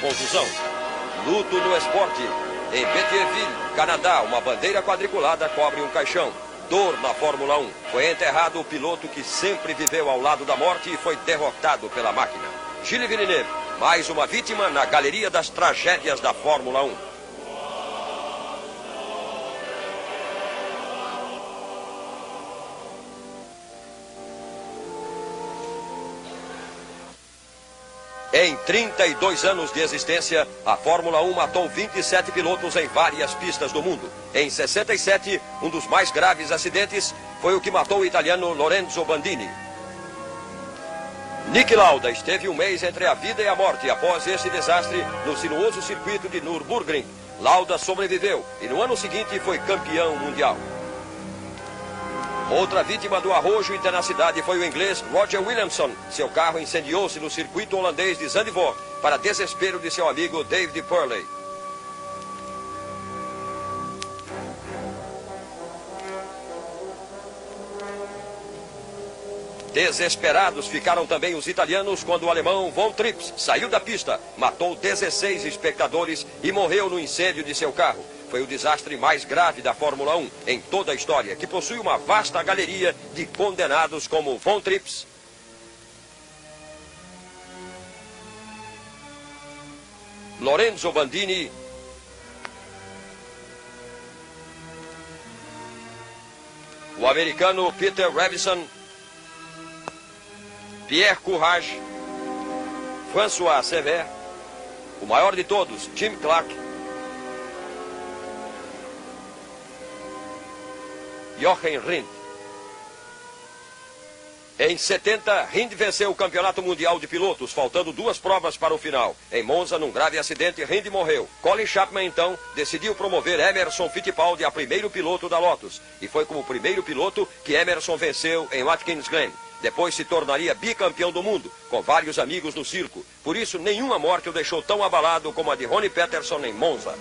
contusão. Luto no esporte. Em Béthierville, Canadá, uma bandeira quadriculada cobre um caixão. Dor na Fórmula 1. Foi enterrado o piloto que sempre viveu ao lado da morte e foi derrotado pela máquina. Gilles Villeneuve, mais uma vítima na galeria das tragédias da Fórmula 1. Em 32 anos de existência, a Fórmula 1 matou 27 pilotos em várias pistas do mundo. Em 67, um dos mais graves acidentes foi o que matou o italiano Lorenzo Bandini. Niki Lauda esteve um mês entre a vida e a morte após esse desastre no sinuoso circuito de Nürburgring. Lauda sobreviveu e no ano seguinte foi campeão mundial. Outra vítima do arrojo e tenacidade foi o inglês Roger Williamson. Seu carro incendiou-se no circuito holandês de Zandvoort, para desespero de seu amigo David Purley. Desesperados ficaram também os italianos quando o alemão Von Trips saiu da pista, matou 16 espectadores e morreu no incêndio de seu carro. Foi o desastre mais grave da Fórmula 1 em toda a história, que possui uma vasta galeria de condenados como Von Trips, Lorenzo Bandini, o americano Peter Revson, Pierre Courage, François Sever, o maior de todos, Jim Clark, Jochen Rindt. Em 70, Rindt venceu o Campeonato Mundial de Pilotos, faltando 2 provas para o final. Em Monza, num grave acidente, Rindt morreu. Colin Chapman, então, decidiu promover Emerson Fittipaldi a primeiro piloto da Lotus. E foi como primeiro piloto que Emerson venceu em Watkins Glen. Depois se tornaria bicampeão do mundo, com vários amigos no circo. Por isso, nenhuma morte o deixou tão abalado como a de Ronnie Peterson em Monza.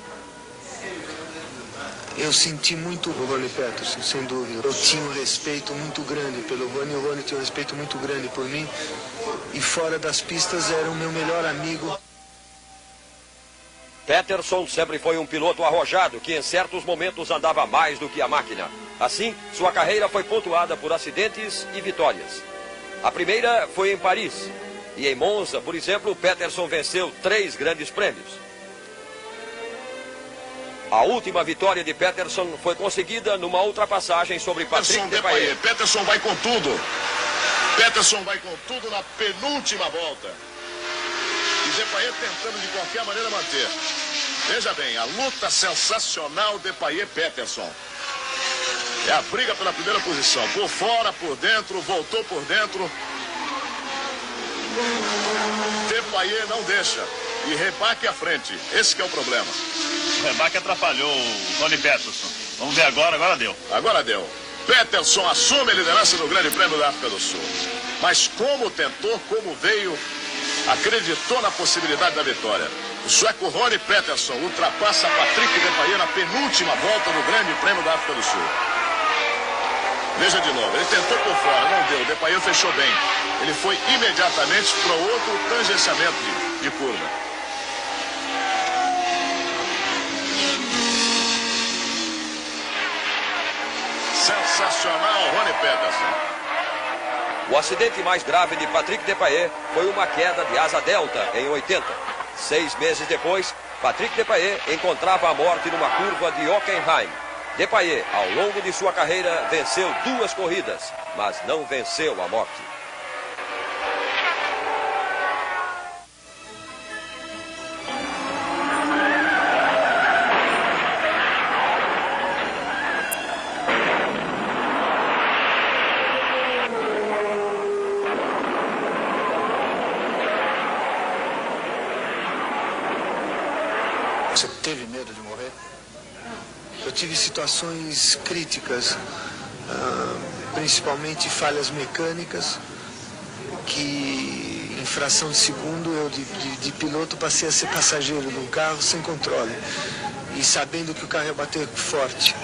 Eu senti muito o Ronnie Peterson, sem dúvida. Eu tinha um respeito muito grande pelo Ronnie, o Ronnie tinha um respeito muito grande por mim. E fora das pistas era o meu melhor amigo. Peterson sempre foi um piloto arrojado que em certos momentos andava mais do que a máquina. Assim, sua carreira foi pontuada por acidentes e vitórias. A primeira foi em Paris. E em Monza, por exemplo, Peterson venceu 3 grandes prêmios. A última vitória de Peterson foi conseguida numa ultrapassagem sobre Patrick Depailler. Peterson vai com tudo. Peterson vai com tudo na penúltima volta. E Depailler tentando de qualquer maneira manter. Veja bem, a luta sensacional Depailler-Peterson. É a briga pela primeira posição. Por fora, por dentro, voltou por dentro. Depailler não deixa. E rebaque à frente. Esse que é o problema. O rebaque atrapalhou o Ronnie Peterson. Vamos ver agora, agora deu. Agora deu. Peterson assume a liderança do Grande Prêmio da África do Sul. Mas como tentou, como veio, acreditou na possibilidade da vitória. O sueco Ronnie Peterson ultrapassa Patrick Depailler na penúltima volta do Grande Prêmio da África do Sul. Veja de novo, ele tentou por fora, não deu. Depailler fechou bem. Ele foi imediatamente para o outro tangenciamento de curva. Sensacional, Ronnie Peterson. O acidente mais grave de Patrick Depailler foi uma queda de asa delta em 80. 6 meses depois, Patrick Depailler encontrava a morte numa curva de Hockenheim. Depailler, ao longo de sua carreira, venceu 2 corridas, mas não venceu a morte. Você teve medo de morrer? Eu tive situações críticas, principalmente falhas mecânicas, que em fração de segundo eu de piloto passei a ser passageiro de um carro sem controle e sabendo que o carro ia bater forte.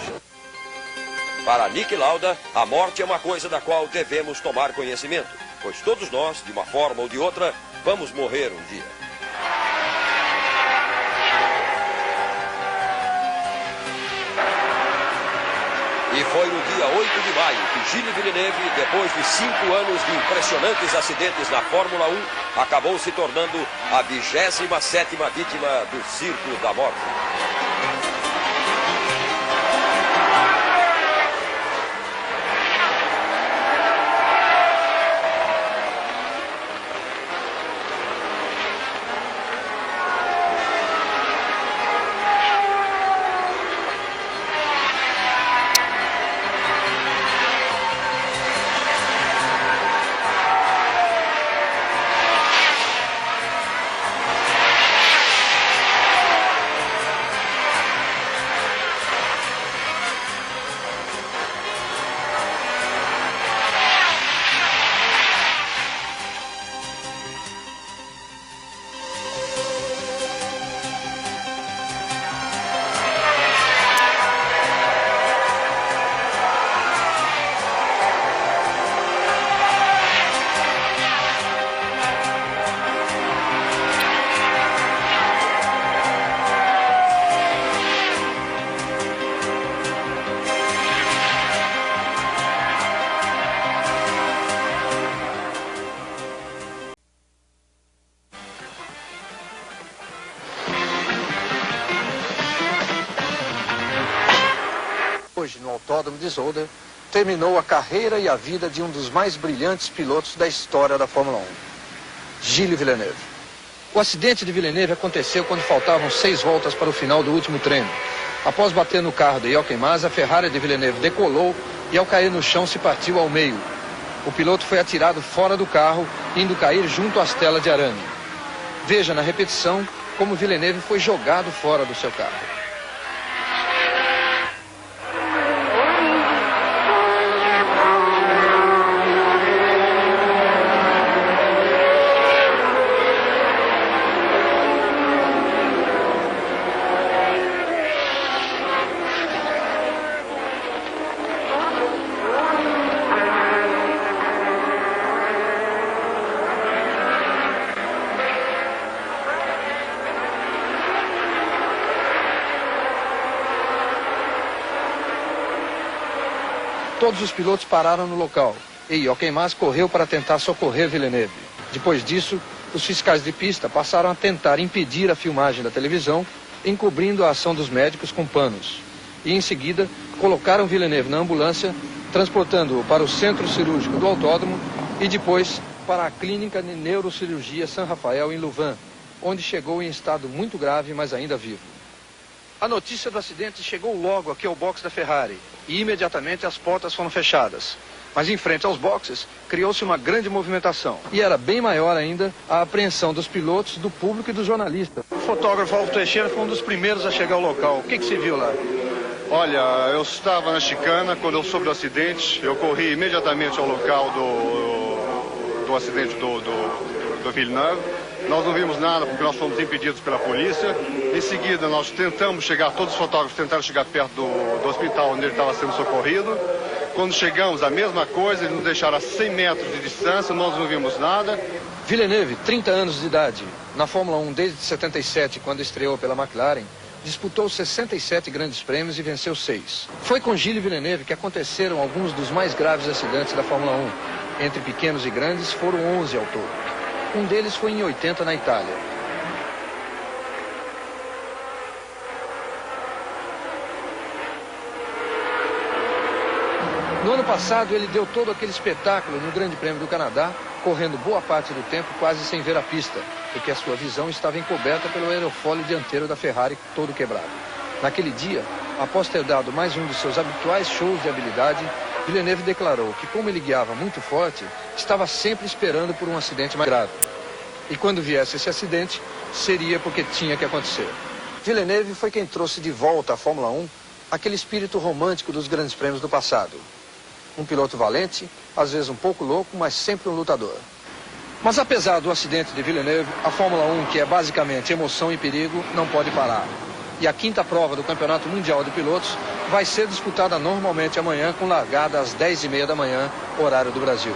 Para Niki Lauda, a morte é uma coisa da qual devemos tomar conhecimento, pois todos nós, de uma forma ou de outra, vamos morrer um dia. foi no dia 8 de maio que Gilles Villeneuve, depois de 5 anos de impressionantes acidentes na Fórmula 1, acabou se tornando a 27ª vítima do Círculo da Morte. Hoje, no Autódromo de Zolder, terminou a carreira e a vida de um dos mais brilhantes pilotos da história da Fórmula 1, Gilles Villeneuve. O acidente de Villeneuve aconteceu quando faltavam 6 voltas para o final do último treino. Após bater no carro de Jochen Mass, a Ferrari de Villeneuve decolou e, ao cair no chão, se partiu ao meio. O piloto foi atirado fora do carro, indo cair junto às telas de arame. Veja na repetição como Villeneuve foi jogado fora do seu carro. Todos os pilotos pararam no local e Jochen Mass correu para tentar socorrer Villeneuve. Depois disso, os fiscais de pista passaram a tentar impedir a filmagem da televisão, encobrindo a ação dos médicos com panos. E, em seguida, colocaram Villeneuve na ambulância, transportando-o para o centro cirúrgico do autódromo e depois para a clínica de neurocirurgia San Rafael, em Louvain, onde chegou em estado muito grave, mas ainda vivo. A notícia do acidente chegou logo aqui ao box da Ferrari e imediatamente as portas foram fechadas. Mas em frente aos boxes criou-se uma grande movimentação. E era bem maior ainda a apreensão dos pilotos, do público e dos jornalistas. O fotógrafo Alvo Teixeira foi um dos primeiros a chegar ao local. O que se viu lá? Olha, eu estava na chicana quando eu soube do acidente. Eu corri imediatamente ao local do acidente do Villeneuve. Nós não vimos nada porque nós fomos impedidos pela polícia. Em seguida, nós tentamos chegar, todos os fotógrafos tentaram chegar perto do hospital onde ele estava sendo socorrido. Quando chegamos, a mesma coisa, eles nos deixaram a 100 metros de distância, nós não vimos nada. Villeneuve, 30 anos de idade, na Fórmula 1 desde 77, quando estreou pela McLaren, disputou 67 grandes prêmios e venceu 6. Foi com Gilles Villeneuve que aconteceram alguns dos mais graves acidentes da Fórmula 1. Entre pequenos e grandes, foram 11 ao todo. Um deles foi em 80 na Itália. No ano passado, ele deu todo aquele espetáculo no Grande Prêmio do Canadá, correndo boa parte do tempo quase sem ver a pista, porque a sua visão estava encoberta pelo aerofólio dianteiro da Ferrari todo quebrado. Naquele dia, após ter dado mais um dos seus habituais shows de habilidade, Villeneuve declarou que, como ele guiava muito forte, estava sempre esperando por um acidente mais grave. E quando viesse esse acidente, seria porque tinha que acontecer. Villeneuve foi quem trouxe de volta à Fórmula 1 aquele espírito romântico dos grandes prêmios do passado. Um piloto valente, às vezes um pouco louco, mas sempre um lutador. Mas apesar do acidente de Villeneuve, a Fórmula 1, que é basicamente emoção e perigo, não pode parar. E a 5ª prova do Campeonato Mundial de Pilotos vai ser disputada normalmente amanhã, com largada às 10h30 da manhã, horário do Brasil.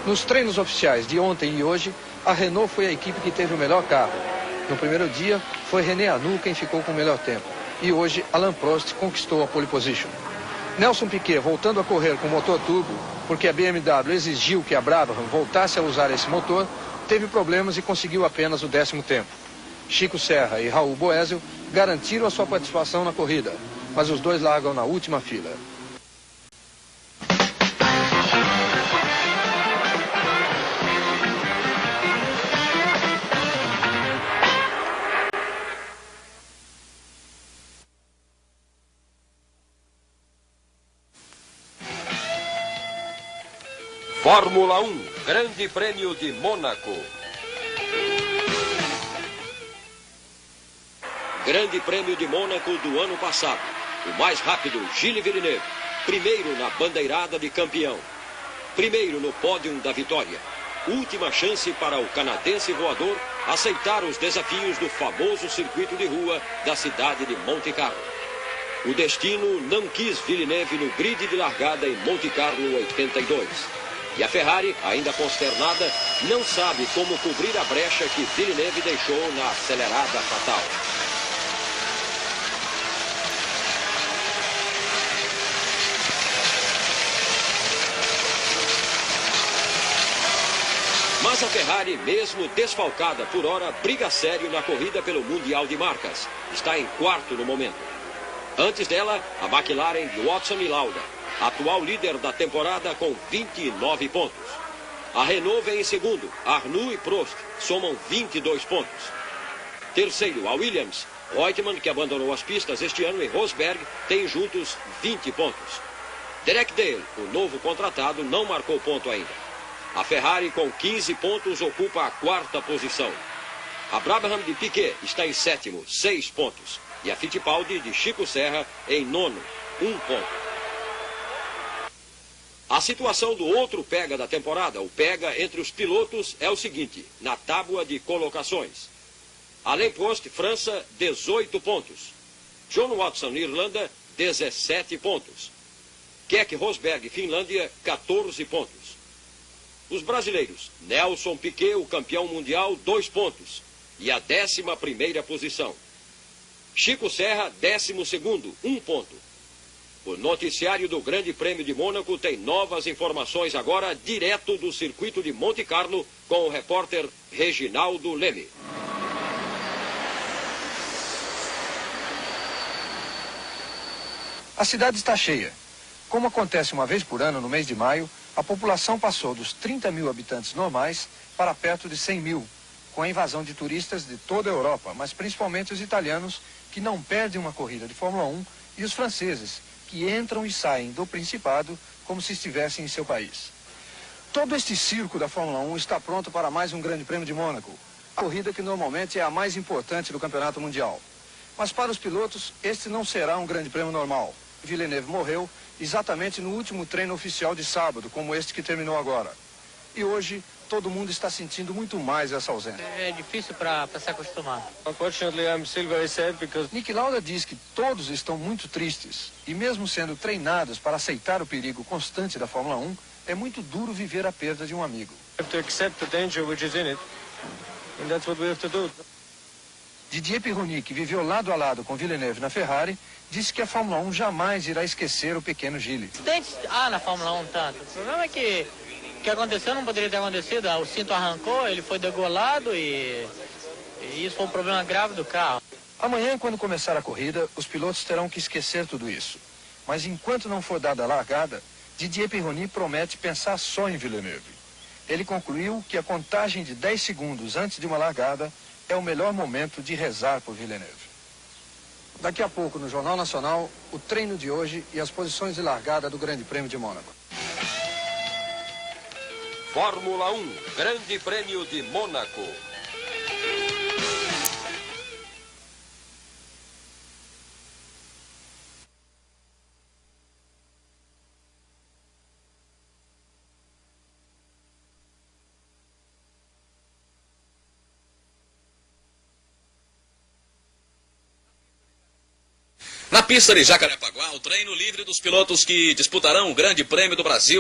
Nos treinos oficiais de ontem e hoje, a Renault foi a equipe que teve o melhor carro. No primeiro dia, foi René Arnoux quem ficou com o melhor tempo. E hoje, Alain Prost conquistou a pole position. Nelson Piquet, voltando a correr com motor turbo, porque a BMW exigiu que a Brabham voltasse a usar esse motor, teve problemas e conseguiu apenas o 10º tempo. Chico Serra e Raul Boesel garantiram a sua participação na corrida, mas os dois largam na última fila. Fórmula 1, Grande Prêmio de Mônaco. Grande Prêmio de Mônaco do ano passado. O mais rápido, Gilles Villeneuve. Primeiro na bandeirada de campeão. Primeiro no pódio da vitória. Última chance para o canadense voador aceitar os desafios do famoso circuito de rua da cidade de Monte Carlo. O destino não quis Villeneuve no grid de largada em Monte Carlo 82. E a Ferrari, ainda consternada, não sabe como cobrir a brecha que Villeneuve deixou na acelerada fatal. Mas a Ferrari, mesmo desfalcada por hora, briga sério na corrida pelo Mundial de Marcas. Está em quarto no momento. Antes dela, a McLaren de Watson e Lauda, atual líder da temporada com 29 pontos. A Renault vem em segundo. Arnoux e Prost somam 22 pontos. Terceiro, a Williams. Reutemann, que abandonou as pistas este ano, e Rosberg têm juntos 20 pontos. Derek Dale, o novo contratado, não marcou ponto ainda. A Ferrari, com 15 pontos, ocupa a quarta posição. A Brabham de Piquet está em sétimo, 6 pontos. E a Fittipaldi de Chico Serra em nono, 1 ponto. A situação do outro pega da temporada, o pega entre os pilotos, é o seguinte, na tábua de colocações. Alain Prost, França, 18 pontos. John Watson, Irlanda, 17 pontos. Keck Rosberg, Finlândia, 14 pontos. Os brasileiros, Nelson Piquet, o campeão mundial, 2 pontos. E a 11ª posição. Chico Serra, 12º, 1 ponto. O noticiário do Grande Prêmio de Mônaco tem novas informações agora, direto do circuito de Monte Carlo, com o repórter Reginaldo Leme. A cidade está cheia. Como acontece uma vez por ano no mês de maio, a população passou dos 30 mil habitantes normais para perto de 100 mil, com a invasão de turistas de toda a Europa, mas principalmente os italianos, que não perdem uma corrida de Fórmula 1, e os franceses, que entram e saem do Principado como se estivessem em seu país. Todo este circo da Fórmula 1 está pronto para mais um Grande Prêmio de Mônaco, a corrida que normalmente é a mais importante do Campeonato Mundial. Mas para os pilotos, este não será um Grande Prêmio normal. Villeneuve morreu exatamente no último treino oficial de sábado, como este que terminou agora. E hoje, todo mundo está sentindo muito mais essa ausência. É difícil para se acostumar. Unfortunately, I'm still very sad because Niki Lauda diz que todos estão muito tristes. E mesmo sendo treinados para aceitar o perigo constante da Fórmula 1, é muito duro viver a perda de um amigo. we have to accept the danger which is in it. And that's what we have to do. Didier Pironi, que viveu lado a lado com Villeneuve na Ferrari, disse que a Fórmula 1 jamais irá esquecer o pequeno Gilles. Acidentes há na Fórmula 1 tanto. O problema é que o que aconteceu não poderia ter acontecido. O cinto arrancou, ele foi degolado e isso foi um problema grave do carro. Amanhã, quando começar a corrida, os pilotos terão que esquecer tudo isso. Mas enquanto não for dada a largada, Didier Pironi promete pensar só em Villeneuve. Ele concluiu que a contagem de 10 segundos antes de uma largada é o melhor momento de rezar por Villeneuve. Daqui a pouco, no Jornal Nacional, o treino de hoje e as posições de largada do Grande Prêmio de Mônaco. Fórmula 1, Grande Prêmio de Mônaco. Na pista de Jacarepaguá, o treino livre dos pilotos que disputarão o Grande Prêmio do Brasil